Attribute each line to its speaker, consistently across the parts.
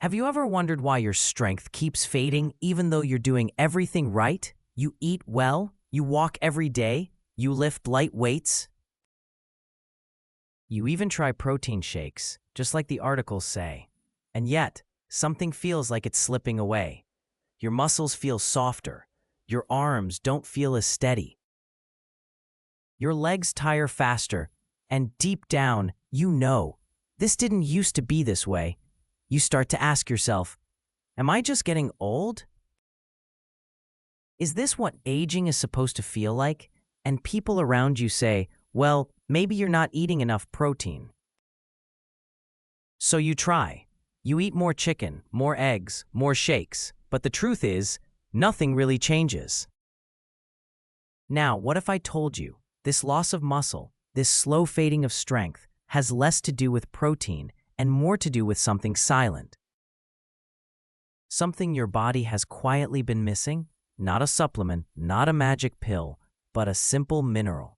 Speaker 1: Have you ever wondered why your strength keeps fading even though you're doing everything right? You eat well, you walk every day, you lift light weights. You even try protein shakes, just like the articles say. And yet, something feels like it's slipping away. Your muscles feel softer. Your arms don't feel as steady. Your legs tire faster, and deep down, you know, this didn't used to be this way. You start to ask yourself, am I just getting old? Is this what aging is supposed to feel like? And people around you say, well, maybe you're not eating enough protein. So you try. You eat more chicken, more eggs, more shakes, but the truth is, nothing really changes. Now, what if I told you this loss of muscle, this slow fading of strength, has less to do with protein and more to do with something silent? Something your body has quietly been missing? Not a supplement, not a magic pill, but a simple mineral.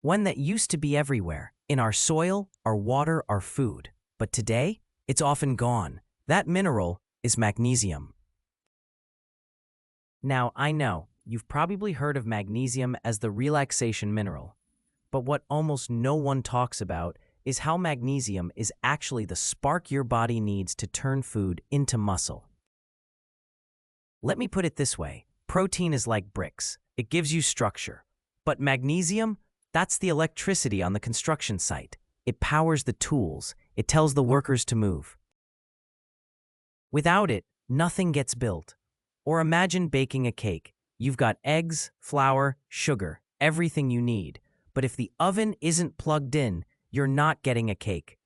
Speaker 1: One that used to be everywhere, in our soil, our water, our food. But today, it's often gone. That mineral is magnesium. Now, I know, you've probably heard of magnesium as the relaxation mineral. But what almost no one talks about is how magnesium is actually the spark your body needs to turn food into muscle. Let me put it this way. Protein is like bricks. It gives you structure. But magnesium, that's the electricity on the construction site. It powers the tools. It tells the workers to move. Without it, nothing gets built. Or imagine baking a cake. You've got eggs, flour, sugar, everything you need. But if the oven isn't plugged in, you're not getting a cake.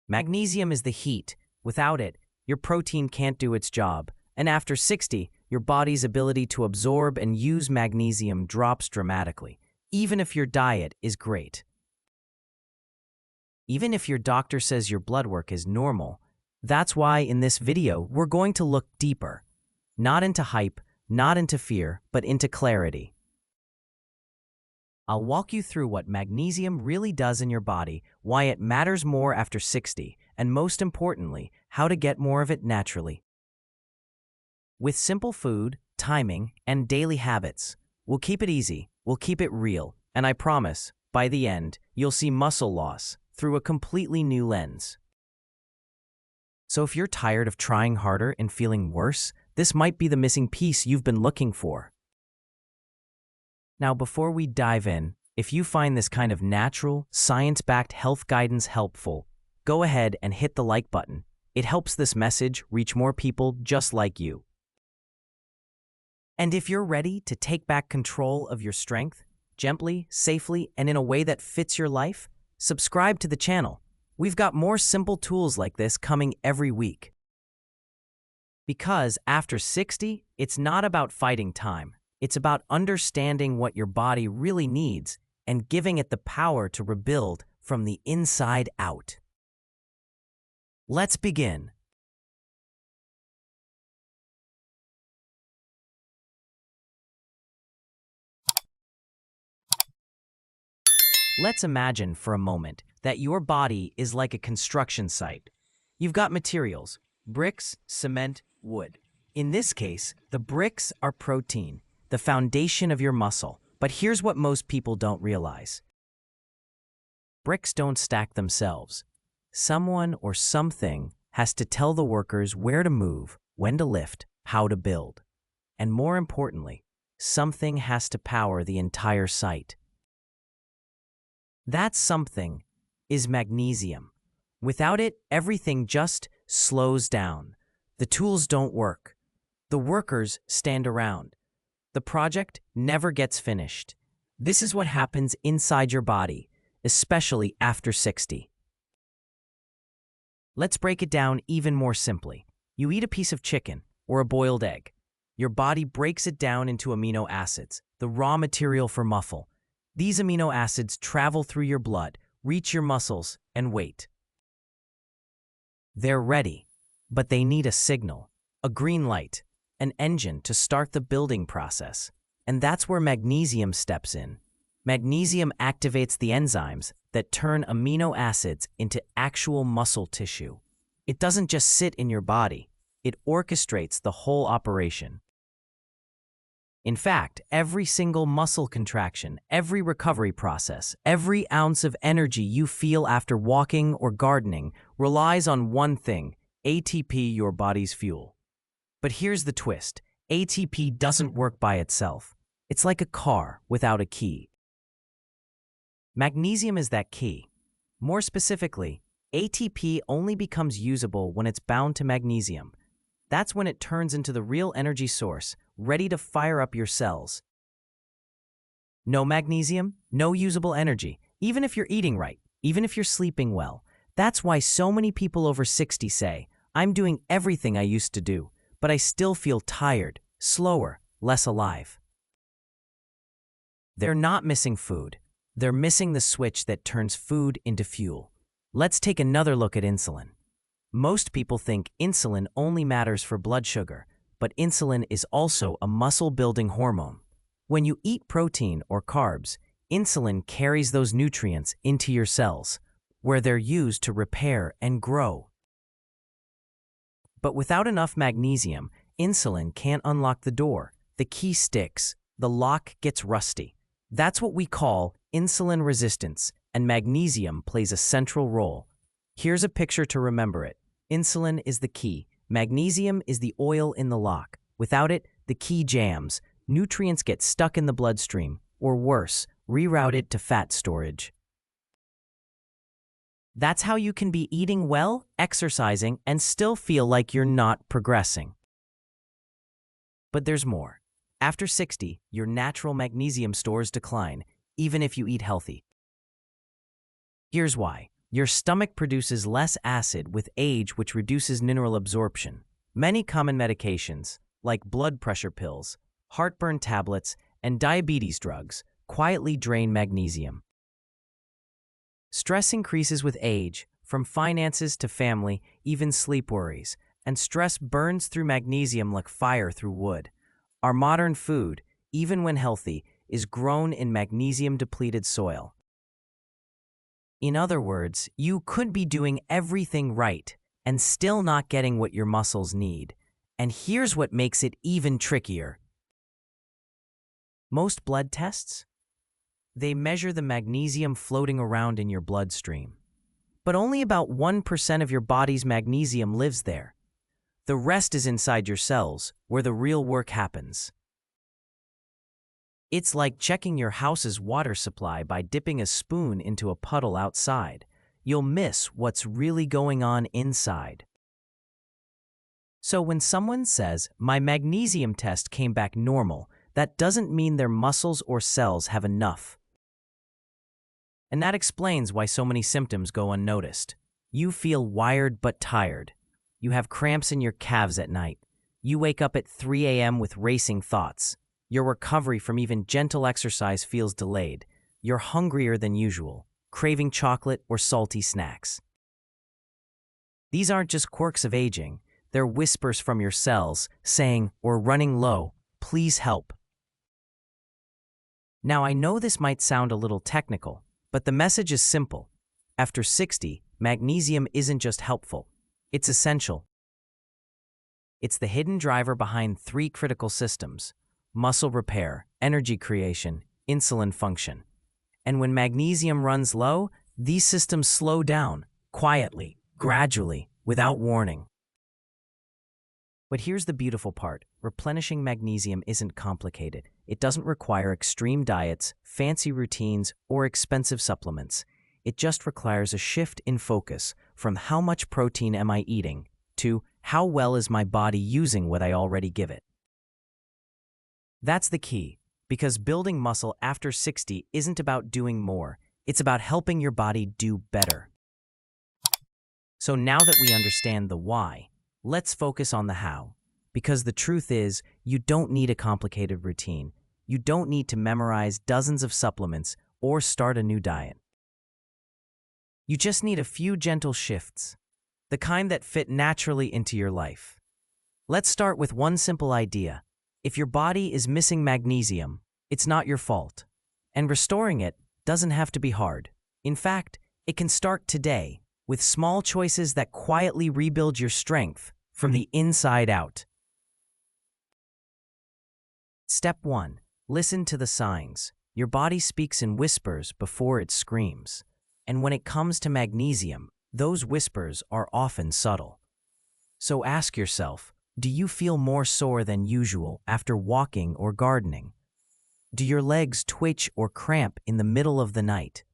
Speaker 1: Magnesium is the heat. Without it, your protein can't do its job. And after 60, your body's ability to absorb and use magnesium drops dramatically, even if your diet is great. Even if your doctor says your blood work is normal, that's why in this video we're going to look deeper. Not into hype, not into fear, but into clarity. I'll walk you through what magnesium really does in your body, why it matters more after 60, and most importantly, how to get more of it naturally. With simple food, timing, and daily habits, we'll keep it easy, we'll keep it real, and I promise, by the end, you'll see muscle loss through a completely new lens. So if you're tired of trying harder and feeling worse, this might be the missing piece you've been looking for. Now, before we dive in, if you find this kind of natural, science-backed health guidance helpful, go ahead and hit the like button. It helps this message reach more people just like you. And if you're ready to take back control of your strength, gently, safely, and in a way that fits your life, subscribe to the channel. We've got more simple tools like this coming every week. Because after 60, it's not about fighting time. It's about understanding what your body really needs and giving it the power to rebuild from the inside out. Let's begin. Let's imagine for a moment that your body is like a construction site. You've got materials, bricks, cement, wood. In this case, the bricks are protein, the foundation of your muscle. But here's what most people don't realize. Bricks don't stack themselves. Someone or something has to tell the workers where to move, when to lift, how to build. And more importantly, something has to power the entire site. That something is magnesium. Without it, everything just slows down. The tools don't work. The workers stand around. The project never gets finished. This is what happens inside your body, especially after 60. Let's break it down even more simply. You eat a piece of chicken or a boiled egg. Your body breaks it down into amino acids, the raw material for muscle. These amino acids travel through your blood, reach your muscles, and wait. They're ready, but they need a signal, a green light, an engine to start the building process. And that's where magnesium steps in. Magnesium activates the enzymes that turn amino acids into actual muscle tissue. It doesn't just sit in your body, it orchestrates the whole operation. In fact, every single muscle contraction, every recovery process, every ounce of energy you feel after walking or gardening relies on one thing: ATP, your body's fuel. But here's the twist: ATP doesn't work by itself. It's like a car without a key. Magnesium is that key. More specifically, ATP only becomes usable when it's bound to magnesium. That's when it turns into the real energy source, ready to fire up your cells. No magnesium, no usable energy, even if you're eating right, even if you're sleeping well. That's why so many people over 60 say, "I'm doing everything I used to do, but I still feel tired, slower, less alive." They're not missing food. They're missing the switch that turns food into fuel. Let's take another look at insulin. Most people think insulin only matters for blood sugar, but insulin is also a muscle-building hormone. When you eat protein or carbs, insulin carries those nutrients into your cells, where they're used to repair and grow. But without enough magnesium, insulin can't unlock the door. The key sticks. The lock gets rusty. That's what we call insulin resistance, and magnesium plays a central role. Here's a picture to remember it. Insulin is the key. Magnesium is the oil in the lock. Without it, the key jams. Nutrients get stuck in the bloodstream, or worse, rerouted to fat storage. That's how you can be eating well, exercising, and still feel like you're not progressing. But there's more. After 60, your natural magnesium stores decline, even if you eat healthy. Here's why. Your stomach produces less acid with age, which reduces mineral absorption. Many common medications, like blood pressure pills, heartburn tablets, and diabetes drugs, quietly drain magnesium. Stress increases with age, from finances to family, even sleep worries, and stress burns through magnesium like fire through wood. Our modern food, even when healthy, is grown in magnesium-depleted soil. In other words, you could be doing everything right and still not getting what your muscles need. And here's what makes it even trickier. Most blood tests? They measure the magnesium floating around in your bloodstream. But only about 1% of your body's magnesium lives there. The rest is inside your cells, where the real work happens. It's like checking your house's water supply by dipping a spoon into a puddle outside. You'll miss what's really going on inside. So when someone says, "My magnesium test came back normal," that doesn't mean their muscles or cells have enough. And that explains why so many symptoms go unnoticed. You feel wired but tired. You have cramps in your calves at night. You wake up at 3 a.m. with racing thoughts. Your recovery from even gentle exercise feels delayed. You're hungrier than usual, craving chocolate or salty snacks. These aren't just quirks of aging. They're whispers from your cells saying, "We're running low. Please help." Now, I know this might sound a little technical, but the message is simple. After 60, magnesium isn't just helpful. It's essential. It's the hidden driver behind 3 critical systems: muscle repair, energy creation, insulin function. And when magnesium runs low, these systems slow down, quietly, gradually, without warning. But here's the beautiful part. Replenishing magnesium isn't complicated. It doesn't require extreme diets, fancy routines, or expensive supplements. It just requires a shift in focus from how much protein am I eating to how well is my body using what I already give it. That's the key, because building muscle after 60 isn't about doing more. It's about helping your body do better. So now that we understand the why, let's focus on the how. Because the truth is, you don't need a complicated routine. You don't need to memorize dozens of supplements or start a new diet. You just need a few gentle shifts, the kind that fit naturally into your life. Let's start with one simple idea. If your body is missing magnesium, it's not your fault. And restoring it doesn't have to be hard. In fact, it can start today with small choices that quietly rebuild your strength from the inside out. Step 1. Listen to the signs. Your body speaks in whispers before it screams. And when it comes to magnesium, those whispers are often subtle. So ask yourself, do you feel more sore than usual after walking or gardening? Do your legs twitch or cramp in the middle of the night?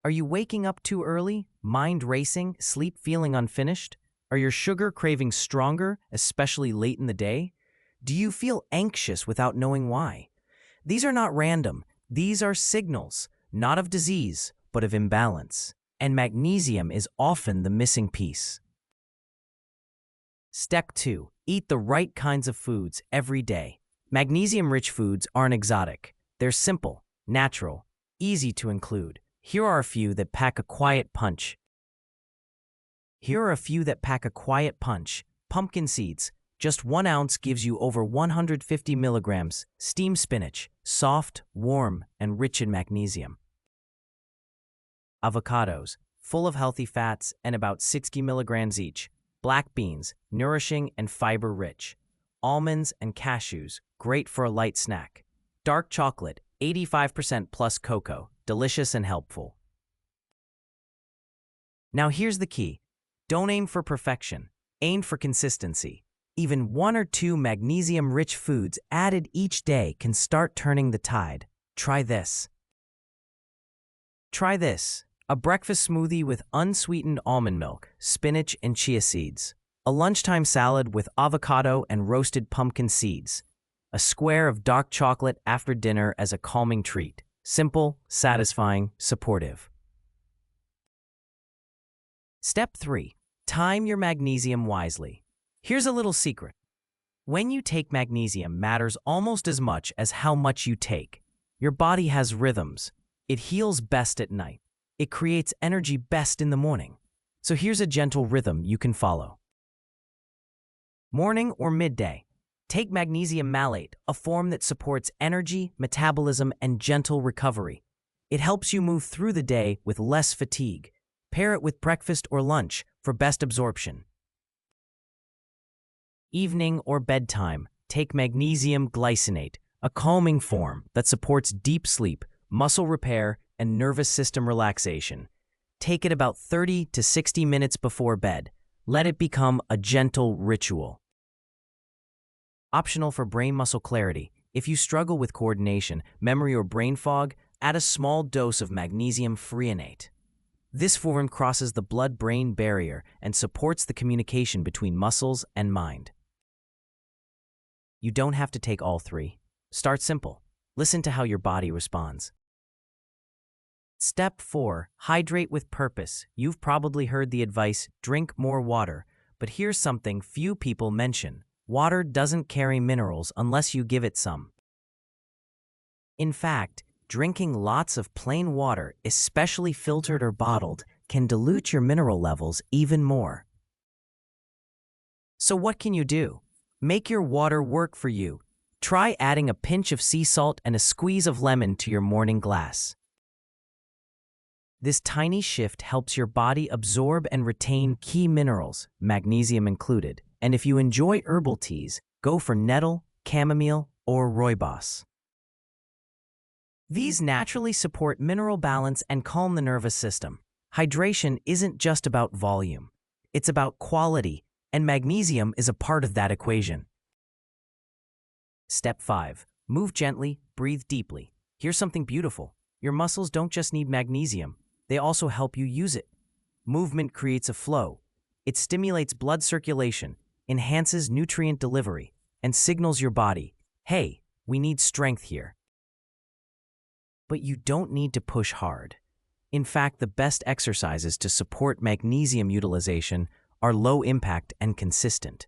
Speaker 1: Are you waking up too early, mind racing, sleep feeling unfinished? Are your sugar cravings stronger, especially late in the day? Do you feel anxious without knowing why? These are not random. These are signals, not of disease, but of imbalance. And magnesium is often the missing piece. Step 2. Eat the right kinds of foods every day. Magnesium-rich foods aren't exotic. They're simple, natural, easy to include. Here are a few that pack a quiet punch. Pumpkin seeds. Just 1 ounce gives you over 150 milligrams. Steamed spinach. Soft, warm, and rich in magnesium. Avocados. Full of healthy fats and about 60 milligrams each. Black beans. Nourishing and fiber-rich. Almonds and cashews. Great for a light snack. Dark chocolate. 85% plus cocoa. Delicious and helpful. Now here's the key. Don't aim for perfection. Aim for consistency. Even 1 or 2 magnesium-rich foods added each day can start turning the tide. Try this. A breakfast smoothie with unsweetened almond milk, spinach, and chia seeds. A lunchtime salad with avocado and roasted pumpkin seeds. A square of dark chocolate after dinner as a calming treat. Simple, satisfying, supportive. Step 3. Time your magnesium wisely. Here's a little secret. When you take magnesium matters almost as much as how much you take. Your body has rhythms. It heals best at night. It creates energy best in the morning. So here's a gentle rhythm you can follow. Morning or midday. Take magnesium malate, a form that supports energy, metabolism, and gentle recovery. It helps you move through the day with less fatigue. Pair it with breakfast or lunch for best absorption. Evening or bedtime. Take magnesium glycinate, a calming form that supports deep sleep, muscle repair, and nervous system relaxation. Take it about 30 to 60 minutes before bed. Let it become a gentle ritual. Optional for brain muscle clarity. If you struggle with coordination, memory, or brain fog, add a small dose of magnesium threonate. This form crosses the blood-brain barrier and supports the communication between muscles and mind. You don't have to take all 3. Start simple. Listen to how your body responds. Step 4. Hydrate with purpose. You've probably heard the advice, drink more water, but here's something few people mention. Water doesn't carry minerals unless you give it some. In fact, drinking lots of plain water, especially filtered or bottled, can dilute your mineral levels even more. So what can you do? Make your water work for you. Try adding a pinch of sea salt and a squeeze of lemon to your morning glass. This tiny shift helps your body absorb and retain key minerals, magnesium included. And if you enjoy herbal teas, go for nettle, chamomile, or rooibos. These naturally support mineral balance and calm the nervous system. Hydration isn't just about volume. It's about quality, and magnesium is a part of that equation. Step 5. Move gently, breathe deeply. Here's something beautiful. Your muscles don't just need magnesium. They also help you use it. Movement creates a flow. It stimulates blood circulation, enhances nutrient delivery, and signals your body, hey, we need strength here. But you don't need to push hard. In fact, the best exercises to support magnesium utilization are low impact and consistent.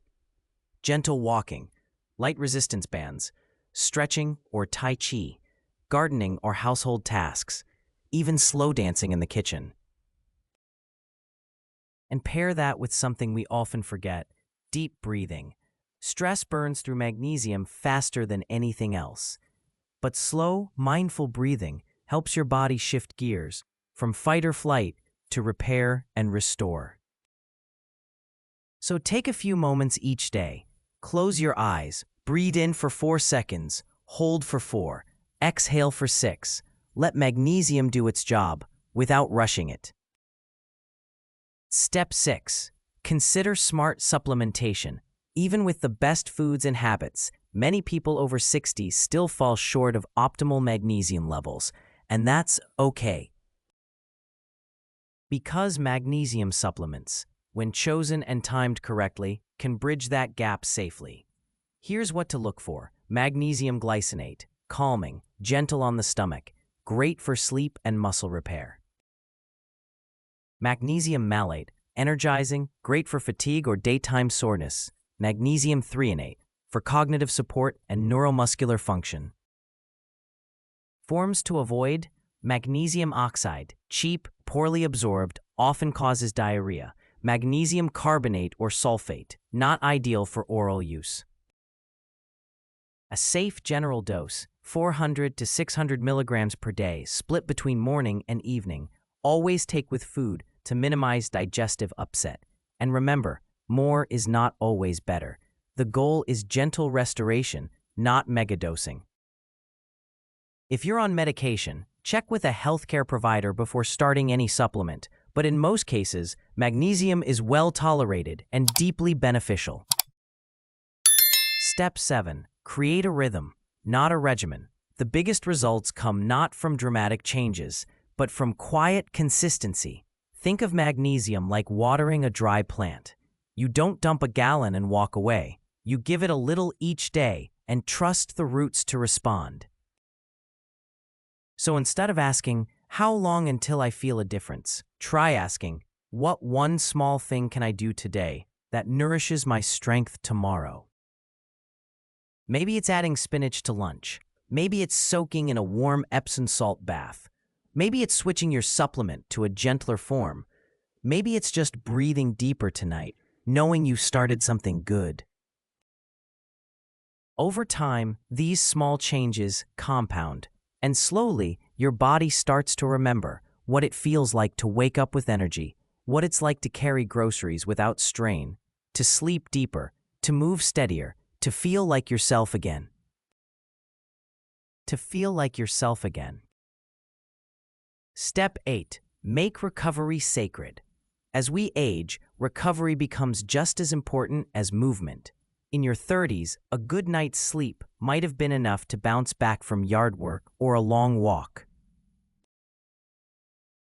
Speaker 1: Gentle walking, light resistance bands, stretching or tai chi, gardening or household tasks, even slow dancing in the kitchen. And pair that with something we often forget, deep breathing. Stress burns through magnesium faster than anything else. But slow, mindful breathing helps your body shift gears from fight or flight to repair and restore. So take a few moments each day. Close your eyes, breathe in for 4 seconds, hold for 4, exhale for 6. Let magnesium do its job without rushing it. Step 6. Consider smart supplementation. Even with the best foods and habits, many people over 60 still fall short of optimal magnesium levels, and that's okay. Because magnesium supplements, when chosen and timed correctly, can bridge that gap safely. Here's what to look for. Magnesium glycinate, calming, gentle on the stomach, great for sleep and muscle repair. Magnesium malate, energizing, great for fatigue or daytime soreness. Magnesium threonate, for cognitive support and neuromuscular function. Forms to avoid: magnesium oxide, cheap, poorly absorbed, often causes diarrhea. Magnesium carbonate or sulfate, not ideal for oral use. A safe general dose, 400 to 600 milligrams per day, split between morning and evening. Always take with food to minimize digestive upset. And remember, more is not always better. The goal is gentle restoration, not megadosing. If you're on medication, check with a healthcare provider before starting any supplement, but in most cases, magnesium is well tolerated and deeply beneficial. Step 7. Create a rhythm, not a regimen. The biggest results come not from dramatic changes, but from quiet consistency. Think of magnesium like watering a dry plant. You don't dump a gallon and walk away. You give it a little each day and trust the roots to respond. So instead of asking, "How long until I feel a difference?" try asking, "What one small thing can I do today that nourishes my strength tomorrow?" Maybe it's adding spinach to lunch. Maybe it's soaking in a warm Epsom salt bath. Maybe it's switching your supplement to a gentler form. Maybe it's just breathing deeper tonight, knowing you started something good. Over time, these small changes compound, and slowly, your body starts to remember what it feels like to wake up with energy, what it's like to carry groceries without strain, to sleep deeper, to move steadier, to feel like yourself again. To feel like yourself again. Step 8. Make recovery sacred. As we age, recovery becomes just as important as movement. In your 30s, a good night's sleep might have been enough to bounce back from yard work or a long walk.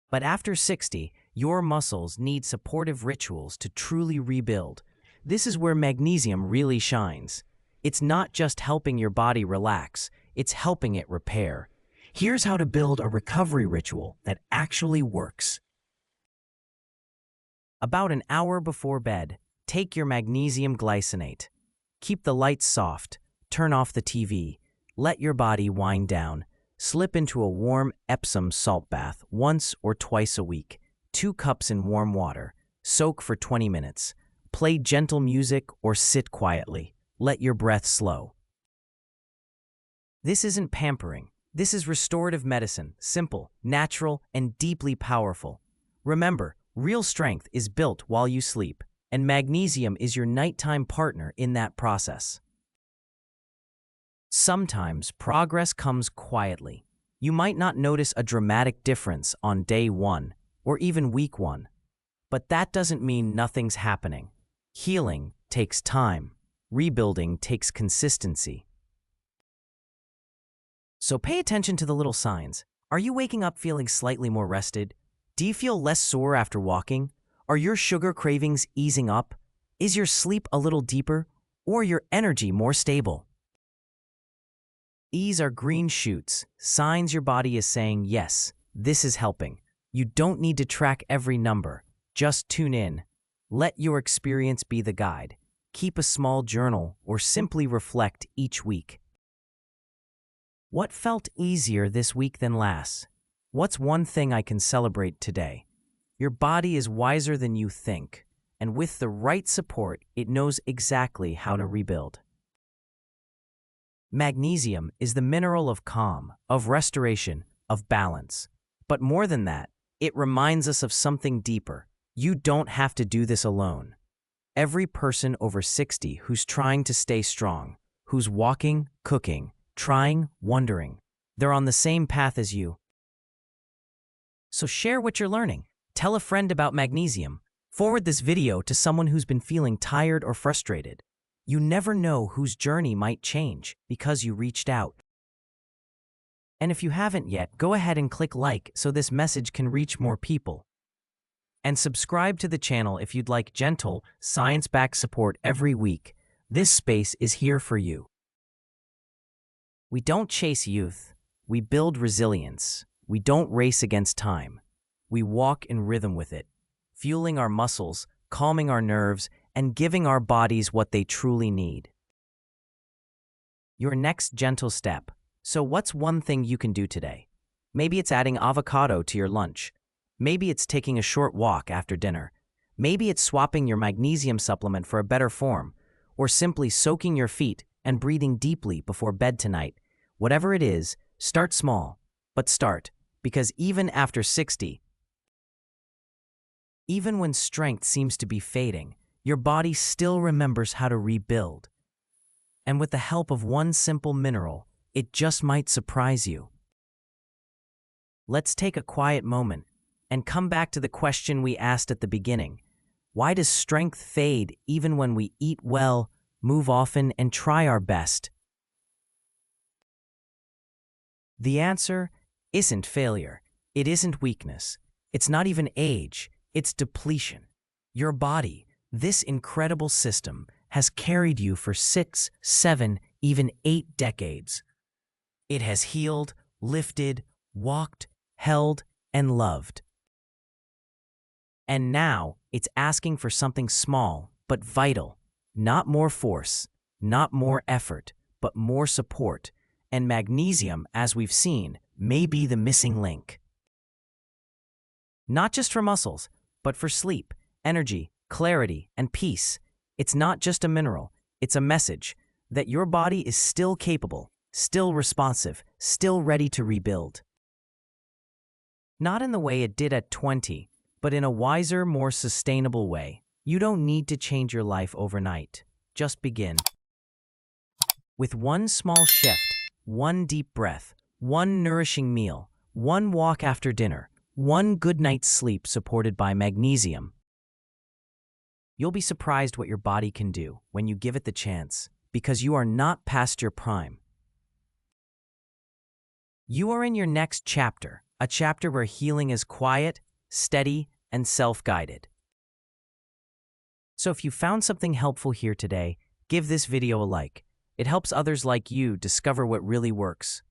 Speaker 1: But after 60, your muscles need supportive rituals to truly rebuild. This is where magnesium really shines. It's not just helping your body relax, it's helping it repair. Here's how to build a recovery ritual that actually works. About an hour before bed, take your magnesium glycinate. Keep the lights soft, turn off the TV, let your body wind down. Slip into a warm Epsom salt bath once or twice a week. 2 cups in warm water. Soak for 20 minutes. Play gentle music or sit quietly. Let your breath slow. This isn't pampering. This is restorative medicine, simple, natural, and deeply powerful. Remember, real strength is built while you sleep, and magnesium is your nighttime partner in that process. Sometimes progress comes quietly. You might not notice a dramatic difference on day 1 or even week 1, but that doesn't mean nothing's happening. Healing takes time. Rebuilding takes consistency. So pay attention to the little signs. Are you waking up feeling slightly more rested? Do you feel less sore after walking? Are your sugar cravings easing up? Is your sleep a little deeper? Or your energy more stable? These are green shoots, signs your body is saying, yes, this is helping. You don't need to track every number. Just tune in. Let your experience be the guide. Keep a small journal or simply reflect each week. What felt easier this week than last? What's one thing I can celebrate today? Your body is wiser than you think, and with the right support, it knows exactly how to rebuild. Magnesium is the mineral of calm, of restoration, of balance. But more than that, it reminds us of something deeper. You don't have to do this alone. Every person over 60 who's trying to stay strong, who's walking, cooking, trying, wondering, they're on the same path as you. So share what you're learning. Tell a friend about magnesium. Forward this video to someone who's been feeling tired or frustrated. You never know whose journey might change because you reached out. And if you haven't yet, go ahead and click like so this message can reach more people. And subscribe to the channel if you'd like gentle, science-backed support every week. This space is here for you. We don't chase youth. We build resilience. We don't race against time. We walk in rhythm with it, fueling our muscles, calming our nerves, and giving our bodies what they truly need. Your next gentle step. So what's one thing you can do today? Maybe it's adding avocado to your lunch. Maybe it's taking a short walk after dinner. Maybe it's swapping your magnesium supplement for a better form, or simply soaking your feet and breathing deeply before bed tonight. Whatever it is, start small, but start, because even after 60, even when strength seems to be fading, your body still remembers how to rebuild. And with the help of one simple mineral, it just might surprise you. Let's take a quiet moment and come back to the question we asked at the beginning. Why does strength fade even when we eat well, move often, and try our best? The answer isn't failure. It isn't weakness. It's not even age. It's depletion. Your body, this incredible system, has carried you for 6, 7, even 8 decades. It has healed, lifted, walked, held, and loved. And now it's asking for something small but vital. Not more force, not more effort, but more support. And magnesium, as we've seen, may be the missing link. Not just for muscles, but for sleep, energy, clarity, and peace. It's not just a mineral, it's a message that your body is still capable, still responsive, still ready to rebuild. Not in the way it did at 20, but in a wiser, more sustainable way. You don't need to change your life overnight. Just begin. With one small shift, one deep breath, one nourishing meal, one walk after dinner, one good night's sleep supported by magnesium. You'll be surprised what your body can do when you give it the chance, because you are not past your prime. You are in your next chapter, a chapter where healing is quiet, steady, and self-guided. So if you found something helpful here today, give this video a like. It helps others like you discover what really works.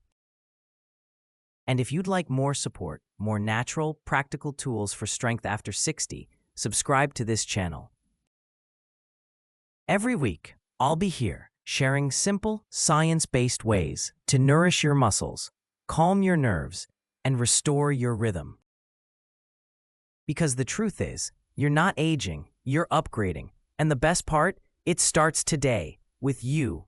Speaker 1: And if you'd like more support, more natural, practical tools for strength after 60, subscribe to this channel. Every week, I'll be here sharing simple, science-based ways to nourish your muscles, calm your nerves, and restore your rhythm. Because the truth is, you're not aging, you're upgrading. And the best part, it starts today with you.